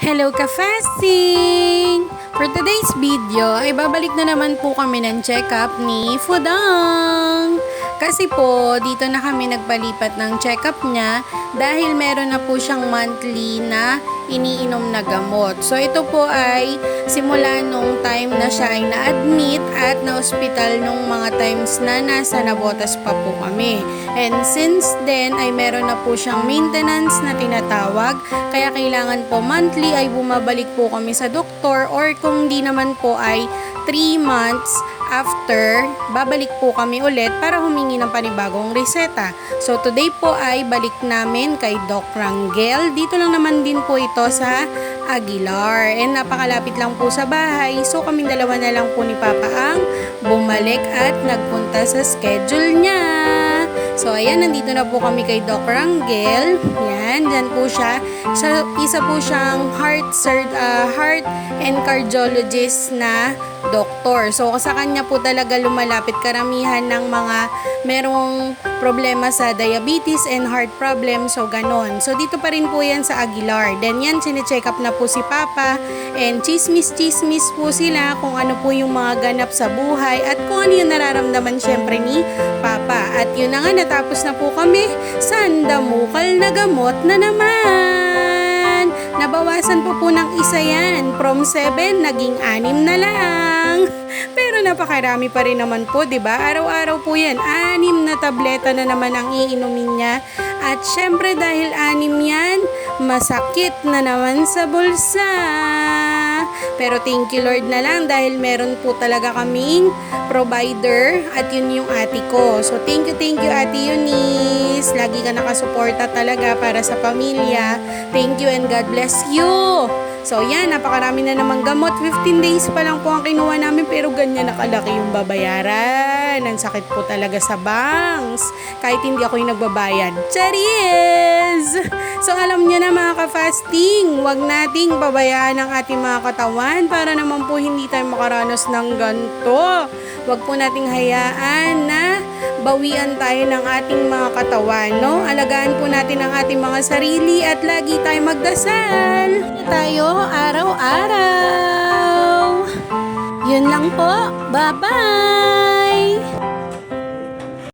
Hello ka-fasting! For today's video ay babalik na naman po kami ng check-up ni Fudang. Kasi po dito na kami nagpalipat ng check-up niya dahil meron na po siyang monthly na iniinom na gamot. So ito po ay simula nung time na siya ay na-admit at na-hospital nung mga times na nasa Navotas pa po kami. And since then ay meron na po siyang maintenance na tinatawag, kaya kailangan po monthly ay bumabalik po kami sa doktor, or kung di naman po ay 3 months after, babalik po kami ulit para humingi ng panibagong reseta. So today po ay balik namin kay Doc Rangel. Dito lang naman din po ito sa Aguilar. And napakalapit lang po sa bahay. So kaming dalawa na lang po ni Papa ang bumalik at nagpunta sa schedule niya. So ayan, nandito na po kami kay Doc Rangel. Yan, dyan po siya. Isa po siyang heart and cardiologist na doktor. So sa kanya po talaga lumalapit karamihan ng mga merong problema sa diabetes and heart problem. So ganon. So dito pa rin po yan sa Aguilar. Then yan, sine-check up na po si Papa. And chismis po sila kung ano po yung mga ganap sa buhay at kung ano yung nararamdaman syempre ni Papa. At yun na nga, natapos na po kami sa damukal na gamot na naman. Nabawasan po ng isa yan. From 7, naging 6 na lang. Pero napakarami pa rin naman po, di ba? Araw-araw po yan. 6 na tableta na naman ang iinumin niya. At syempre dahil 6 yan, masakit na naman sa bulsa. Pero thank you Lord na lang dahil meron po talaga kaming provider at yun yung ate ko. So thank you Ate Eunice. Lagi ka nakasuporta talaga para sa pamilya. Thank you and God bless you. So yan, napakarami na naman gamot. 15 days pa lang po ang kinuha namin pero ganyan nakalaki yung babayaran. Ang sakit po talaga sa banks. Kahit hindi ako yung nagbabayad. Charis! So alam niyo na mga ka-fasting, huwag nating babayaan ang ating mga katawan para naman po hindi tayo makaranas ng ganito. Huwag po nating hayaan na bawian tayo ng ating mga katawan, no? Alagaan po natin ang ating mga sarili at lagi tayo magdasal. Tayo araw-araw. Yun lang po. Bye-bye!